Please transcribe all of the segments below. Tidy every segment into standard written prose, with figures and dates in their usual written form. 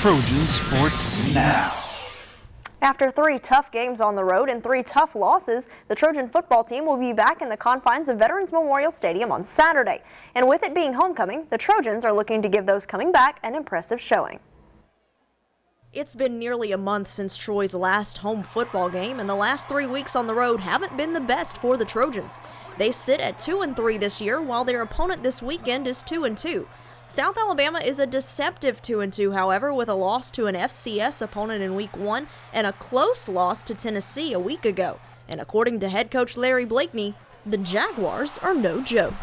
Trojan Sports Now. After 3 tough games on the road and 3 tough losses, the Trojan football team will be back in the confines of Veterans Memorial Stadium on Saturday. And with it being homecoming, the Trojans are looking to give those coming back an impressive showing. It's been nearly a month since Troy's last home football game, and the last 3 weeks on the road haven't been the best for the Trojans. They sit at 2-3 this year, while their opponent this weekend is 2-2. South Alabama is a deceptive 2-2, however, with a loss to an FCS opponent in Week 1 and a close loss to Tennessee a week ago. And according to head coach Larry Blakeney, the Jaguars are no joke.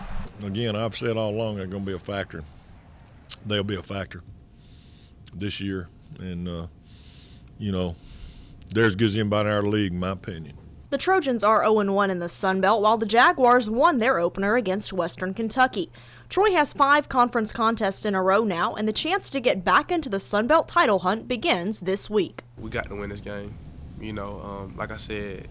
Again, I've said all along they're going to be a factor. They'll be a factor this year. And, they're as good as anybody in our league, in my opinion. The Trojans are 0-1 in the Sun Belt, while the Jaguars won their opener against Western Kentucky. Troy has 5 conference contests in a row now, and the chance to get back into the Sun Belt title hunt begins this week. We got to win this game. Like I said,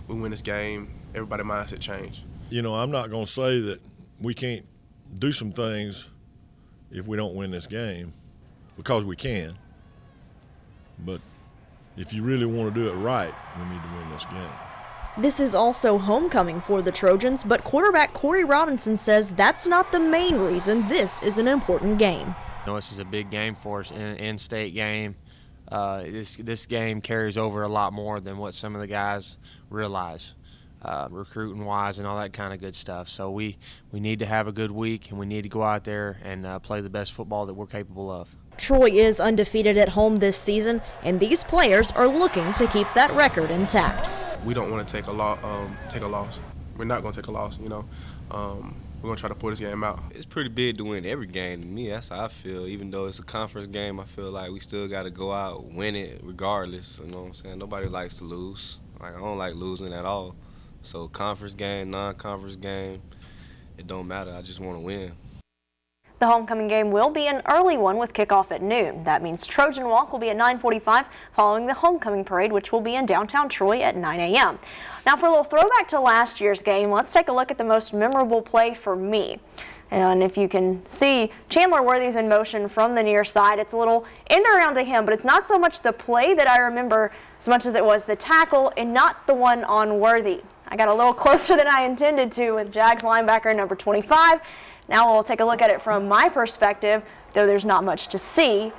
we win this game, everybody's mindset change. I'm not going to say that we can't do some things if we don't win this game, because we can. But if you really want to do it right, we need to win this game. This is also homecoming for the Trojans, but quarterback Corey Robinson says that's not the main reason this is an important game. This is a big game for us, an in-state game. This game carries over a lot more than what some of the guys realize, recruiting-wise and all that kind of good stuff. So we need to have a good week, and we need to go out there and play the best football that we're capable of. Troy is undefeated at home this season, and these players are looking to keep that record intact. We don't want to take a loss. We're not going to take a loss, We're going to try to pull this game out. It's pretty big to win every game to me. That's how I feel. Even though it's a conference game, I feel like we still got to go out, win it regardless. You know what I'm saying? Nobody likes to lose. I don't like losing at all. So conference game, non-conference game, it don't matter. I just want to win. The homecoming game will be an early one with kickoff at noon. That means Trojan Walk will be at 9:45 following the homecoming parade, which will be in downtown Troy at 9 a.m. Now for a little throwback to last year's game, let's take a look at the most memorable play for me. And if you can see Chandler Worthy's in motion from the near side, it's a little end around to him, but it's not so much the play that I remember as much as it was the tackle and not the one on Worthy. I got a little closer than I intended to with Jags linebacker number 25. Now we'll take a look at it from my perspective, though there's not much to see,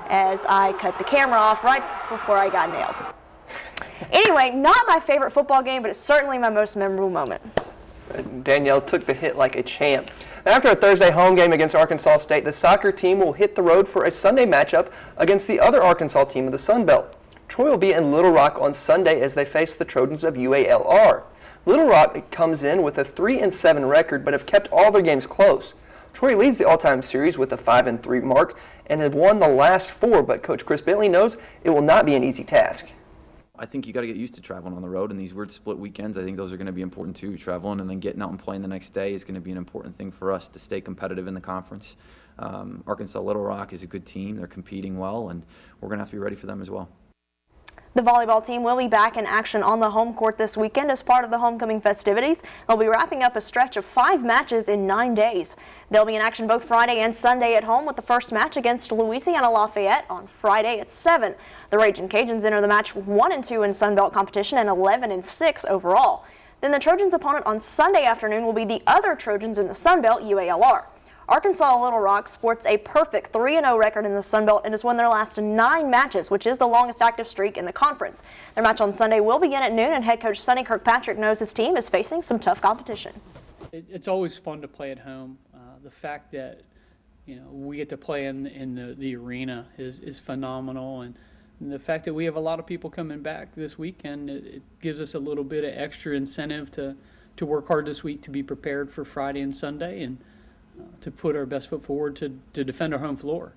as I cut the camera off right before I got nailed. Anyway, not my favorite football game, but it's certainly my most memorable moment. Danielle took the hit like a champ. After a Thursday home game against Arkansas State, the soccer team will hit the road for a Sunday matchup against the other Arkansas team of the Sun Belt. Troy will be in Little Rock on Sunday as they face the Trojans of UALR. Little Rock comes in with a 3-7 record, but have kept all their games close. Troy leads the all-time series with a 5-3 mark and have won the last 4, but Coach Chris Bentley knows it will not be an easy task. I think you got to get used to traveling on the road, and these weird split weekends, I think those are going to be important too. Traveling and then getting out and playing the next day is going to be an important thing for us to stay competitive in the conference. Arkansas Little Rock is a good team. They're competing well, and we're going to have to be ready for them as well. The volleyball team will be back in action on the home court this weekend as part of the homecoming festivities. They'll be wrapping up a stretch of 5 matches in 9 days. They'll be in action both Friday and Sunday at home, with the first match against Louisiana Lafayette on Friday at 7. The Ragin' Cajuns enter the match 1-2 in Sun Belt competition and 11-6 overall. Then the Trojans' opponent on Sunday afternoon will be the other Trojans in the Sun Belt, UALR. Arkansas Little Rock sports a perfect 3-0 record in the Sun Belt and has won their last 9 matches, which is the longest active streak in the conference. Their match on Sunday will begin at noon, and head coach Sonny Kirkpatrick knows his team is facing some tough competition. It's always fun to play at home. The fact that we get to play in the arena is phenomenal, and the fact that we have a lot of people coming back this weekend, it gives us a little bit of extra incentive to work hard this week to be prepared for Friday and Sunday, and to put our best foot forward to defend our home floor.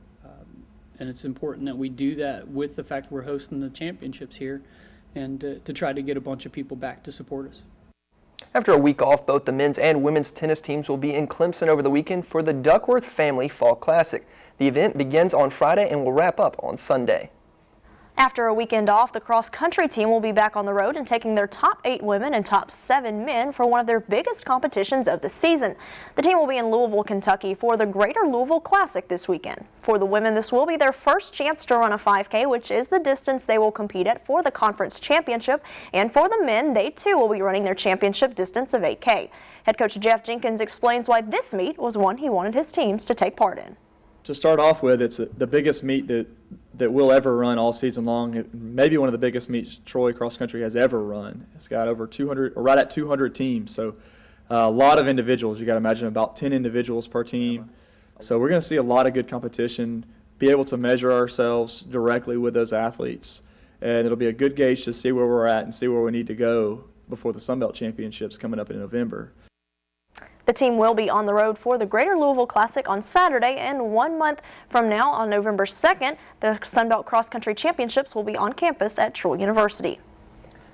And it's important that we do that with the fact we're hosting the championships here, and to try to get a bunch of people back to support us. After a week off, both the men's and women's tennis teams will be in Clemson over the weekend for the Duckworth Family Fall Classic. The event begins on Friday and will wrap up on Sunday. After a weekend off, the cross-country team will be back on the road and taking their top 8 women and top 7 men for one of their biggest competitions of the season. The team will be in Louisville, Kentucky for the Greater Louisville Classic this weekend. For the women, this will be their first chance to run a 5K, which is the distance they will compete at for the conference championship. And for the men, they too will be running their championship distance of 8K. Head coach Jeff Jenkins explains why this meet was one he wanted his teams to take part in. To start off with, it's the biggest meet that we'll ever run all season long. Maybe one of the biggest meets Troy cross country has ever run. It's got over 200, or right at 200 teams. So a lot of individuals. You got to imagine about 10 individuals per team. So we're going to see a lot of good competition, be able to measure ourselves directly with those athletes. And it'll be a good gauge to see where we're at and see where we need to go before the Sun Belt Championships coming up in November. The team will be on the road for the Greater Louisville Classic on Saturday, and 1 month from now, on November 2nd, the Sun Belt Cross Country Championships will be on campus at Troy University.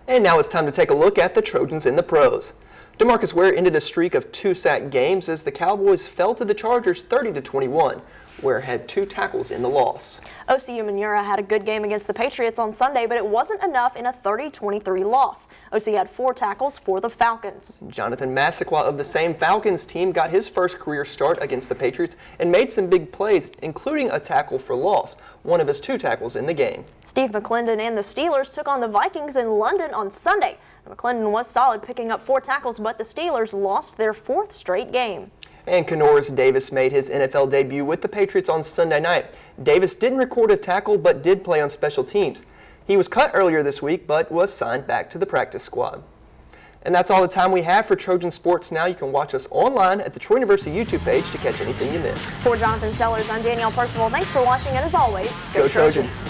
And now it's time to take a look at the Trojans in the pros. DeMarcus Ware ended a streak of 2 sack games as the Cowboys fell to the Chargers 30-21. Ware had 2 tackles in the loss. OCU Manura had a good game against the Patriots on Sunday, but it wasn't enough in a 30-23 loss. OC had 4 tackles for the Falcons. Jonathan Massaquoi of the same Falcons team got his first career start against the Patriots and made some big plays, including a tackle for loss, one of his 2 tackles in the game. Steve McClendon and the Steelers took on the Vikings in London on Sunday. McClendon was solid, picking up 4 tackles, but the Steelers lost their 4th straight game. And Kenoris Davis made his NFL debut with the Patriots on Sunday night. Davis didn't record a tackle but did play on special teams. He was cut earlier this week but was signed back to the practice squad. And that's all the time we have for Trojan Sports Now. You can watch us online at the Troy University YouTube page to catch anything you missed. For Jonathan Sellers, I'm Danielle Percival. Thanks for watching, and as always, go Trojans.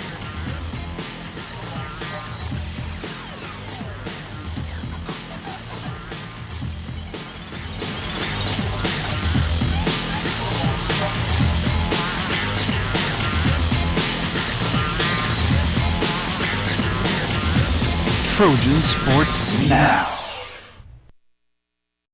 Trojan Sports Now.